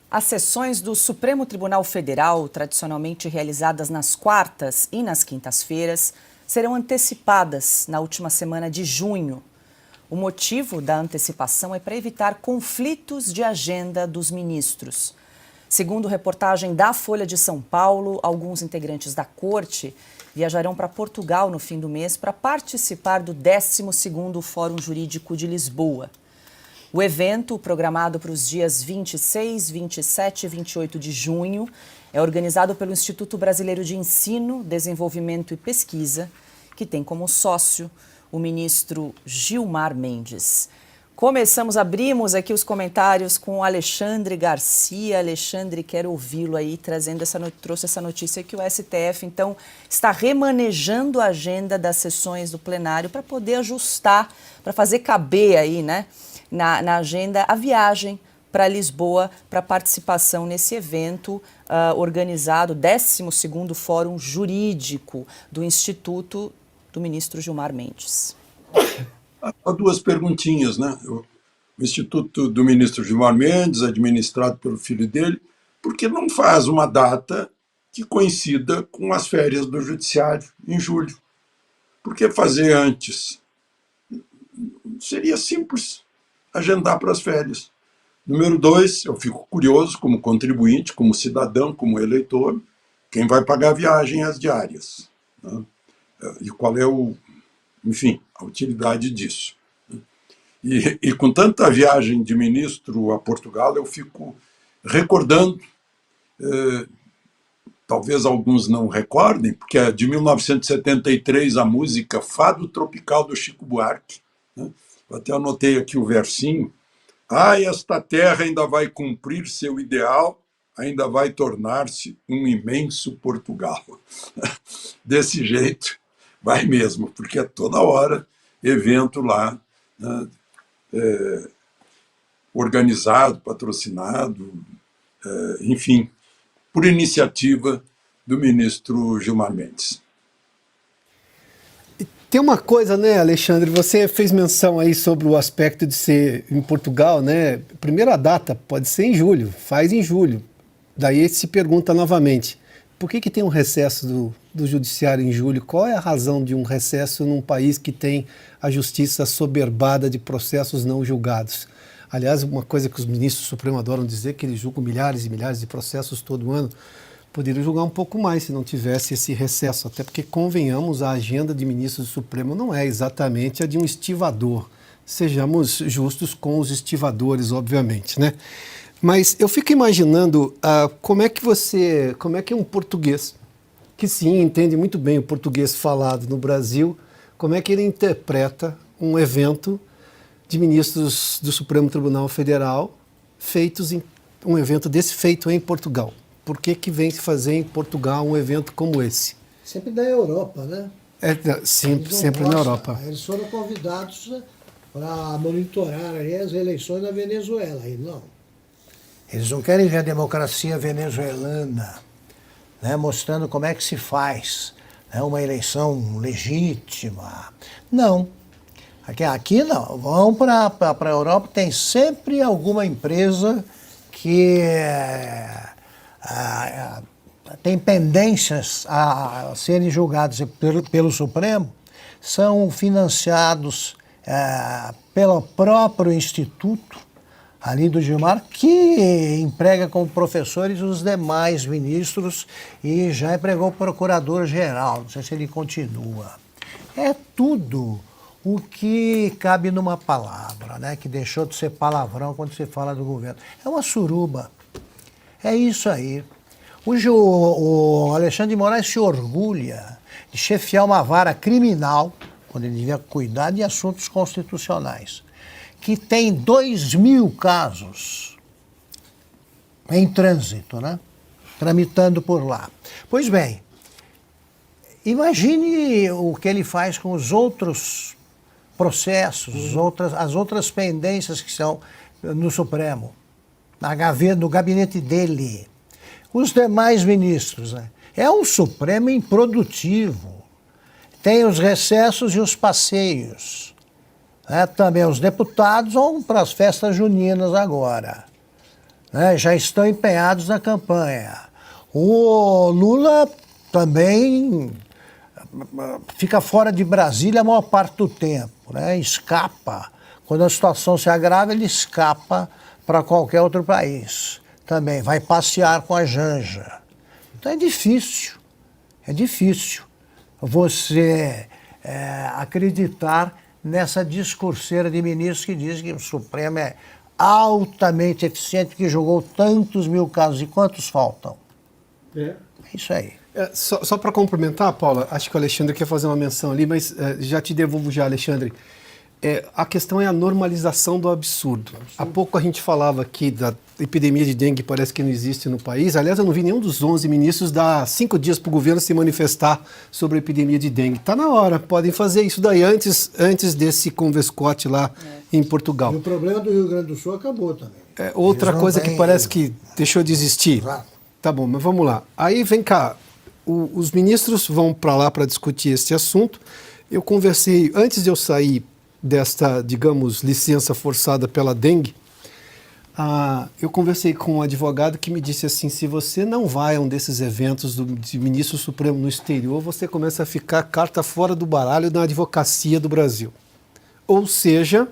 As sessões do Supremo Tribunal Federal, tradicionalmente realizadas nas quartas e nas quintas-feiras, serão antecipadas na última semana de junho. O motivo da antecipação é para evitar conflitos de agenda dos ministros. Segundo reportagem da Folha de São Paulo, alguns integrantes da Corte viajarão para Portugal no fim do mês para participar do 12º Fórum Jurídico de Lisboa. O evento, programado para os dias 26, 27 e 28 de junho, é organizado pelo Instituto Brasileiro de Ensino, Desenvolvimento e Pesquisa, que tem como sócio o ministro Gilmar Mendes. Abrimos aqui os comentários com o Alexandre Garcia. Alexandre, quero ouvi-lo aí, trouxe essa notícia que o STF, então, está remanejando a agenda das sessões do plenário para poder ajustar, para fazer caber aí, né, na agenda a viagem para Lisboa para participação nesse evento organizado, 12º Fórum Jurídico do Instituto do ministro Gilmar Mendes. Há duas perguntinhas, né? O Instituto do ministro Gilmar Mendes, administrado pelo filho dele, por que não faz uma data que coincida com as férias do Judiciário, em julho? Por que fazer antes? Seria simples agendar para as férias. Número 2, eu fico curioso, como contribuinte, como cidadão, como eleitor, quem vai pagar a viagem às diárias, né? E qual é a utilidade disso. E com tanta viagem de ministro a Portugal, eu fico recordando, talvez alguns não recordem, porque é de 1973 a música Fado Tropical do Chico Buarque, né? Eu até anotei aqui o versinho. Esta terra ainda vai cumprir seu ideal, ainda vai tornar-se um imenso Portugal. Desse jeito, vai mesmo, porque é toda hora evento lá, né, organizado, patrocinado, enfim, por iniciativa do ministro Gilmar Mendes. Tem uma coisa, né, Alexandre, você fez menção aí sobre o aspecto de ser em Portugal, né? Primeira data pode ser em julho, faz em julho. Daí se pergunta novamente, por que tem um recesso do judiciário em julho? Qual é a razão de um recesso num país que tem a justiça assoberbada de processos não julgados? Aliás, uma coisa que os ministros do Supremo adoram dizer, que eles julgam milhares e milhares de processos todo ano, poderiam julgar um pouco mais se não tivesse esse recesso, até porque, convenhamos, a agenda de ministros do Supremo não é exatamente a de um estivador. Sejamos justos com os estivadores, obviamente, né? Mas eu fico imaginando como é que um português, que sim, entende muito bem o português falado no Brasil, como é que ele interpreta um evento de ministros do Supremo Tribunal Federal um evento desse feito em Portugal. Por que vem se fazer em Portugal um evento como esse? Sempre da Europa, né? Sempre na Europa. Eles foram convidados para monitorar ali as eleições na Venezuela. E não. Eles não querem ver a democracia venezuelana, né, mostrando como é que se faz, né, uma eleição legítima. Não. Aqui não. Vão para a Europa, tem sempre alguma empresa que tem pendências a serem julgadas pelo Supremo, são financiados pelo próprio Instituto ali do Gilmar, que emprega como professores os demais ministros e já empregou o procurador-geral, não sei se ele continua. É tudo o que cabe numa palavra, né, que deixou de ser palavrão quando se fala do governo. É uma suruba. É isso aí. O Alexandre de Moraes se orgulha de chefiar uma vara criminal, quando ele devia cuidar de assuntos constitucionais, que tem 2.000 casos em trânsito, né? Tramitando por lá. Pois bem, imagine o que ele faz com os outros processos, as outras pendências que são no Supremo, no gabinete dele. Os demais ministros, né? É um Supremo improdutivo. Tem os recessos e os passeios. Também os deputados vão para as festas juninas agora. né? Já estão empenhados na campanha. O Lula também fica fora de Brasília a maior parte do tempo, né? Escapa. Quando a situação se agrava, ele escapa para qualquer outro país. Também vai passear com a Janja. Então é difícil você acreditar nessa discurseira de ministros que diz que o Supremo é altamente eficiente, que jogou tantos mil casos. E quantos faltam? É isso aí. Só para complementar, Paula, acho que o Alexandre quer fazer uma menção ali, mas já te devolvo já, Alexandre. A questão é a normalização do absurdo. Há pouco a gente falava aqui da epidemia de dengue, parece que não existe no país. Aliás, eu não vi nenhum dos 11 ministros dar 5 dias para o governo se manifestar sobre a epidemia de dengue. Está na hora, podem fazer isso daí antes desse convescote lá em Portugal. E o problema do Rio Grande do Sul acabou também. Outra coisa que parece que deixou de existir. Exato. Tá bom, mas vamos lá. Aí vem cá, os ministros vão para lá para discutir esse assunto. Eu conversei, antes de eu sair desta, digamos, licença forçada pela dengue, eu conversei com um advogado que me disse assim, se você não vai a um desses eventos de ministro supremo no exterior, você começa a ficar carta fora do baralho na advocacia do Brasil. Ou seja,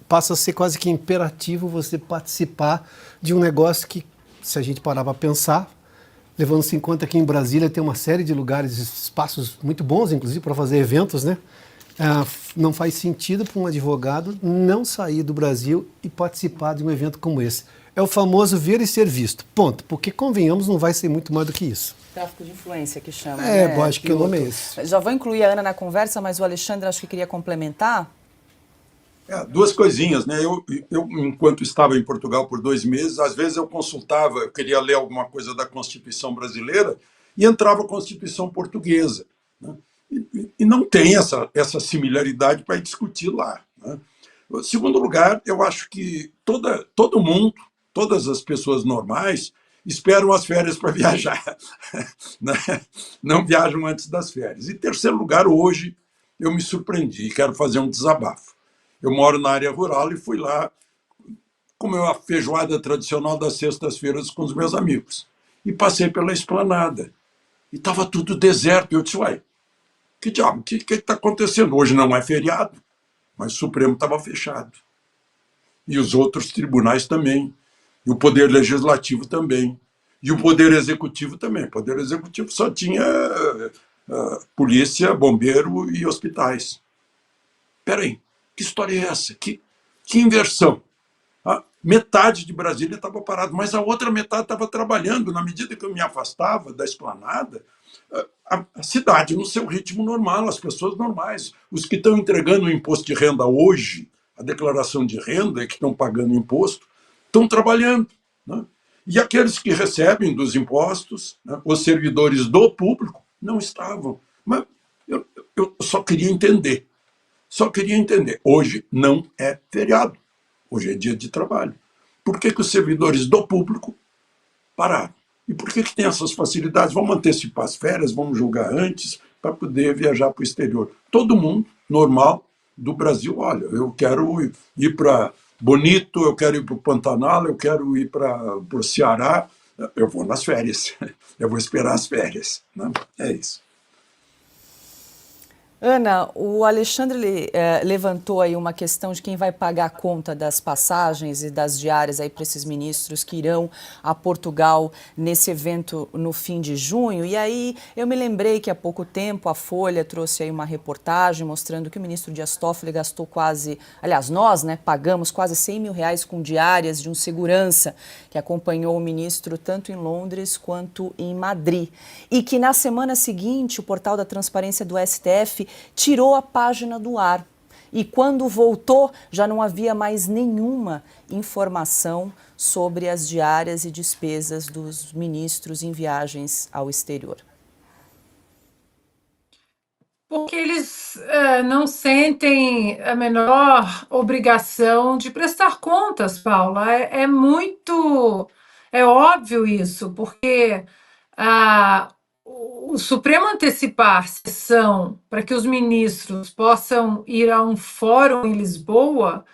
passa a ser quase que imperativo você participar de um negócio que, se a gente parar para pensar, levando-se em conta que em Brasília tem uma série de lugares, espaços muito bons, inclusive, para fazer eventos, né? Não faz sentido para um advogado não sair do Brasil e participar de um evento como esse. É o famoso ver e ser visto, ponto. Porque, convenhamos, não vai ser muito mais do que isso. Tráfico de influência que chama, eu acho que o nome é esse. Já vou incluir a Ana na conversa, mas o Alexandre acho que queria complementar. Duas coisinhas, né? Eu, enquanto estava em Portugal por 2 meses, às vezes eu consultava, eu queria ler alguma coisa da Constituição brasileira e entrava a Constituição portuguesa, né? E não tem essa similaridade para discutir lá, né? Em segundo lugar, eu acho que todo mundo, todas as pessoas normais, esperam as férias para viajar, né? Não viajam antes das férias. Em terceiro lugar, hoje eu me surpreendi e quero fazer um desabafo. Eu moro na área rural e fui lá comer a feijoada tradicional das sextas-feiras com os meus amigos. E passei pela esplanada. E estava tudo deserto. Eu disse, uai, que diabo, o que está acontecendo? Hoje não é feriado, mas o Supremo estava fechado. E os outros tribunais também. E o Poder Legislativo também. E o Poder Executivo também. O Poder Executivo só tinha polícia, bombeiro e hospitais. Espera aí, que história é essa? Que inversão? Metade de Brasília estava parado, mas a outra metade estava trabalhando. Na medida que eu me afastava da esplanada, a cidade no seu ritmo normal, as pessoas normais. Os que estão entregando o imposto de renda hoje, a declaração de renda, e que estão pagando imposto, estão trabalhando, né? E aqueles que recebem dos impostos, né, os servidores do público, não estavam. Mas eu só queria entender. Hoje não é feriado. Hoje é dia de trabalho. Por que os servidores do público pararam? E por que tem essas facilidades? Vamos antecipar as férias, vamos julgar antes, para poder viajar para o exterior. Todo mundo, normal, do Brasil, olha, eu quero ir para Bonito, eu quero ir para o Pantanal, eu quero ir para o Ceará, eu vou nas férias, eu vou esperar as férias, né? É isso. Ana, o Alexandre levantou aí uma questão de quem vai pagar a conta das passagens e das diárias aí para esses ministros que irão a Portugal nesse evento no fim de junho. E aí eu me lembrei que há pouco tempo a Folha trouxe aí uma reportagem mostrando que o ministro Dias Toffoli gastou nós, pagamos quase R$100 mil com diárias de um segurança que acompanhou o ministro tanto em Londres quanto em Madrid. E que na semana seguinte o portal da Transparência do STF tirou a página do ar. E quando voltou, já não havia mais nenhuma informação sobre as diárias e despesas dos ministros em viagens ao exterior. Porque eles não sentem a menor obrigação de prestar contas, Paula. É óbvio isso, porque o Supremo antecipar a sessão para que os ministros possam ir a um fórum em Lisboa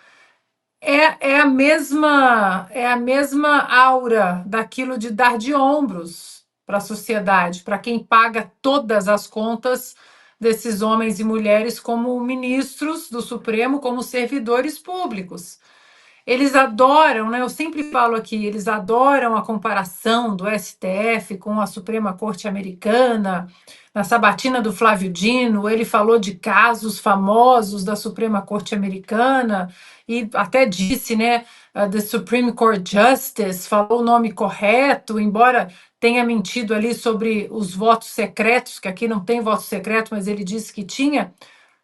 é a mesma aura daquilo de dar de ombros para a sociedade, para quem paga todas as contas desses homens e mulheres como ministros do Supremo, como servidores públicos. Eles adoram, né? Eu sempre falo aqui, eles adoram a comparação do STF com a Suprema Corte Americana. Na sabatina do Flávio Dino, ele falou de casos famosos da Suprema Corte Americana e até disse, né, the Supreme Court Justice, falou o nome correto, embora tenha mentido ali sobre os votos secretos, que aqui não tem voto secreto, mas ele disse que tinha.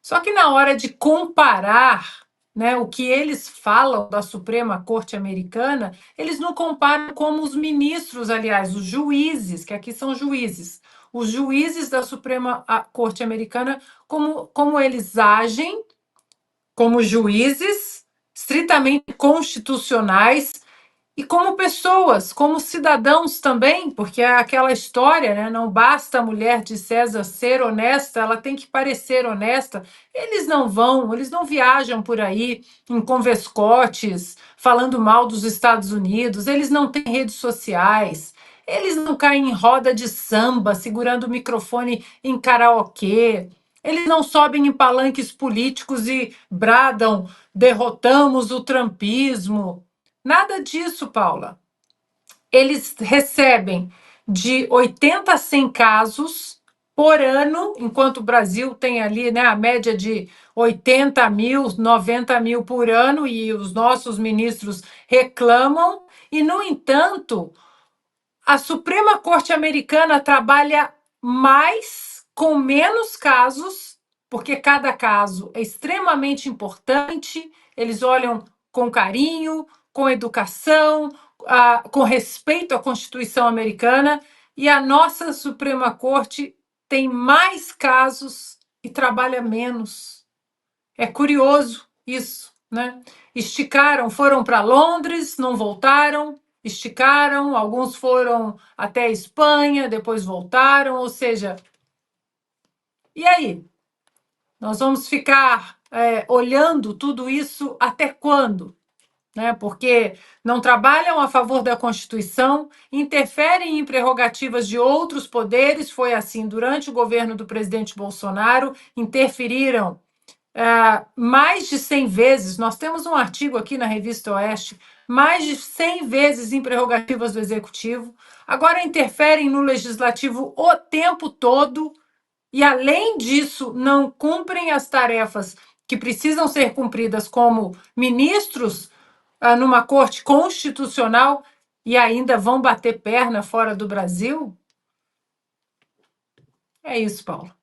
Só que na hora de comparar, né, o que eles falam da Suprema Corte Americana, eles não comparam como os ministros, aliás, os juízes, que aqui são juízes, os juízes da Suprema Corte Americana, como eles agem como juízes estritamente constitucionais e como pessoas, como cidadãos também, porque é aquela história, né? Não basta a mulher de César ser honesta, ela tem que parecer honesta. Eles não viajam por aí em convescotes, falando mal dos Estados Unidos, eles não têm redes sociais, eles não caem em roda de samba, segurando o microfone em karaokê, eles não sobem em palanques políticos e bradam: derrotamos o trumpismo. Nada disso, Paula. Eles recebem de 80 a 100 casos por ano, enquanto o Brasil tem ali, né, a média de 80 mil, 90 mil por ano, e os nossos ministros reclamam. E, no entanto, a Suprema Corte Americana trabalha mais com menos casos, porque cada caso é extremamente importante, eles olham com carinho, com educação, com respeito à Constituição americana, e a nossa Suprema Corte tem mais casos e trabalha menos. É curioso isso, né? Esticaram, foram para Londres, não voltaram, esticaram, alguns foram até a Espanha, depois voltaram, ou seja, e aí? Nós vamos ficar olhando tudo isso até quando? Né? Porque não trabalham a favor da Constituição, interferem em prerrogativas de outros poderes, foi assim durante o governo do presidente Bolsonaro, interferiram mais de 100 vezes, nós temos um artigo aqui na Revista Oeste, mais de 100 vezes em prerrogativas do Executivo, agora interferem no Legislativo o tempo todo e, além disso, não cumprem as tarefas que precisam ser cumpridas como ministros numa corte constitucional e ainda vão bater perna fora do Brasil? É isso, Paulo.